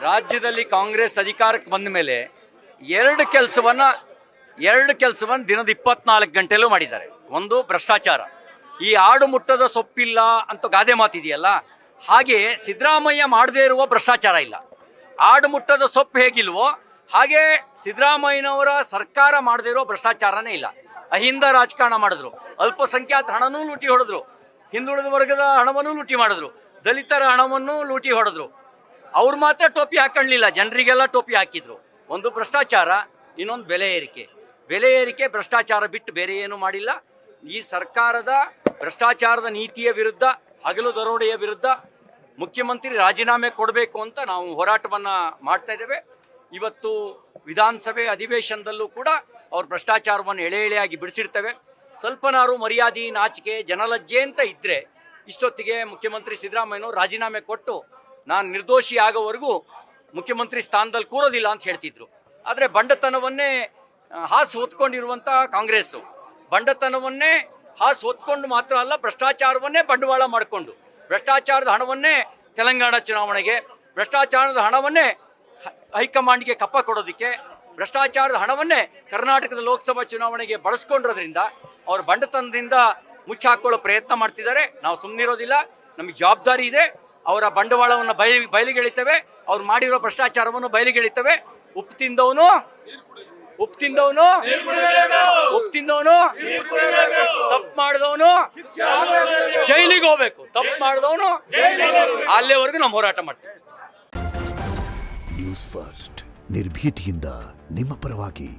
ರಾಜ್ಯದಲ್ಲಿ ಕಾಂಗ್ರೆಸ್ ಅಧಿಕಾರಕ್ಕೆ ಬಂದ ಮೇಲೆ ಎರಡು ಕೆಲಸವನ್ನ ದಿನದ 24 ಗಂಟೆಲೂ ಮಾಡಿದ್ದಾರೆ. ಒಂದು ಭ್ರಷ್ಟಾಚಾರ. ಈ ಆಡು ಮುಟ್ಟದ ಸೊಪ್ಪಿಲ್ಲ ಅಂತ ಗಾದೆ ಮಾತಿದೆಯಲ್ಲ, ಹಾಗೆ ಸಿದ್ದರಾಮಯ್ಯ ಮಾಡದೇ ಇರುವ ಭ್ರಷ್ಟಾಚಾರ ಇಲ್ಲ. ಆಡು ಮುಟ್ಟದ ಸೊಪ್ಪು ಹೇಗಿಲ್ವೋ ಹಾಗೆ ಸಿದ್ದರಾಮಯ್ಯನವರ ಸರ್ಕಾರ ಮಾಡದೇ ಇರೋ ಭ್ರಷ್ಟಾಚಾರನೇ ಇಲ್ಲ. ಅಹಿಂದ ರಾಜಕಾರಣ ಮಾಡಿದ್ರು, ಅಲ್ಪಸಂಖ್ಯಾತ ಹಣನೂ ಲೂಟಿ ಹೊಡೆದ್ರು, ಹಿಂದುಳಿದ ವರ್ಗದ ಹಣವನ್ನು ಲೂಟಿ ಮಾಡಿದ್ರು, ದಲಿತರ ಹಣವನ್ನು ಲೂಟಿ ಹೊಡೆದ್ರು. ಅವ್ರು ಮಾತ್ರ ಟೋಪಿ ಹಾಕೊಳ್ಳಿಲ್ಲ, ಜನರಿಗೆಲ್ಲ ಟೋಪಿ ಹಾಕಿದ್ರು. ಒಂದು ಭ್ರಷ್ಟಾಚಾರ, ಇನ್ನೊಂದು ಬೆಲೆ ಏರಿಕೆ. ಭ್ರಷ್ಟಾಚಾರ ಬಿಟ್ಟು ಬೇರೆ ಏನು ಮಾಡಿಲ್ಲ. ಈ ಸರ್ಕಾರದ ಭ್ರಷ್ಟಾಚಾರದ ನೀತಿಯ ವಿರುದ್ಧ, ಹಗಲು ದರೋಡೆಯ ವಿರುದ್ಧ ಮುಖ್ಯಮಂತ್ರಿ ರಾಜೀನಾಮೆ ಕೊಡಬೇಕು ಅಂತ ನಾವು ಹೋರಾಟವನ್ನ ಮಾಡ್ತಾ ಇದ್ದೇವೆ. ಇವತ್ತು ವಿಧಾನಸಭೆ ಅಧಿವೇಶನದಲ್ಲೂ ಕೂಡ ಅವ್ರ ಭ್ರಷ್ಟಾಚಾರವನ್ನು ಎಳೆಯಾಗಿ ಬಿಡಿಸಿರ್ತೇವೆ. ಸ್ವಲ್ಪನಾರು ಮರ್ಯಾದೆ, ನಾಚಿಕೆ, ಜನಲಜ್ಜೆ ಅಂತ ಇದ್ರೆ ಇಷ್ಟೊತ್ತಿಗೆ ಮುಖ್ಯಮಂತ್ರಿ ಸಿದ್ದರಾಮಯ್ಯನವರು ರಾಜೀನಾಮೆ ಕೊಟ್ಟು ನಾನು ನಿರ್ದೋಷಿ ಆಗೋವರೆಗೂ ಮುಖ್ಯಮಂತ್ರಿ ಸ್ಥಾನದಲ್ಲಿ ಕೂರೋದಿಲ್ಲ ಅಂತ ಹೇಳ್ತಿದ್ರು. ಆದರೆ ಬಂಡತನವನ್ನೇ ಹಾಸು ಹೊತ್ಕೊಂಡಿರುವಂಥ ಕಾಂಗ್ರೆಸ್ಸು ಬಂಡತನವನ್ನೇ ಹಾಸು ಹೊತ್ಕೊಂಡು ಮಾತ್ರ ಅಲ್ಲ, ಭ್ರಷ್ಟಾಚಾರವನ್ನೇ ಬಂಡವಾಳ ಮಾಡಿಕೊಂಡು, ಭ್ರಷ್ಟಾಚಾರದ ಹಣವನ್ನೇ ತೆಲಂಗಾಣ ಚುನಾವಣೆಗೆ, ಭ್ರಷ್ಟಾಚಾರದ ಹಣವನ್ನೇ ಹೈಕಮಾಂಡ್ಗೆ ಕಪ್ಪ ಕೊಡೋದಕ್ಕೆ, ಭ್ರಷ್ಟಾಚಾರದ ಹಣವನ್ನೇ ಕರ್ನಾಟಕದ ಲೋಕಸಭಾ ಚುನಾವಣೆಗೆ ಬಳಸ್ಕೊಂಡಿರೋದ್ರಿಂದ ಅವ್ರ ಬಂಡತನದಿಂದ ಮುಚ್ಚಾಕೊಳ್ಳೋ ಪ್ರಯತ್ನ ಮಾಡ್ತಿದ್ದಾರೆ. ನಾವು ಸುಮ್ಮನಿರೋದಿಲ್ಲ, ನಮಗೆ ಜವಾಬ್ದಾರಿ ಇದೆ. ಅವರ ಬಂಡವಾಳವನ್ನು ಬಯಲಿಗೆಳಿತೇವೆ, ಅವ್ರು ಮಾಡಿರೋ ಭ್ರಷ್ಟಾಚಾರವನ್ನು ಬಯಲಿಗೆಳಿತೇವೆ. ಉಪ್ಪು ತಿಂದವನು ತಪ್ಪು ಮಾಡಿದವನು ಜೈಲಿಗೆ ಹೋಗ್ಬೇಕು, ತಪ್ಪು ಮಾಡಿದವನು ಅಲ್ಲಿವರೆಗೂ ನಾವು ಹೋರಾಟ ಮಾಡ್ತೇವೆ. ನ್ಯೂಸ್ ಫಸ್ಟ್, ನಿರ್ಭೀತಿಯಿಂದ ನಿಮ್ಮ ಪರವಾಗಿ.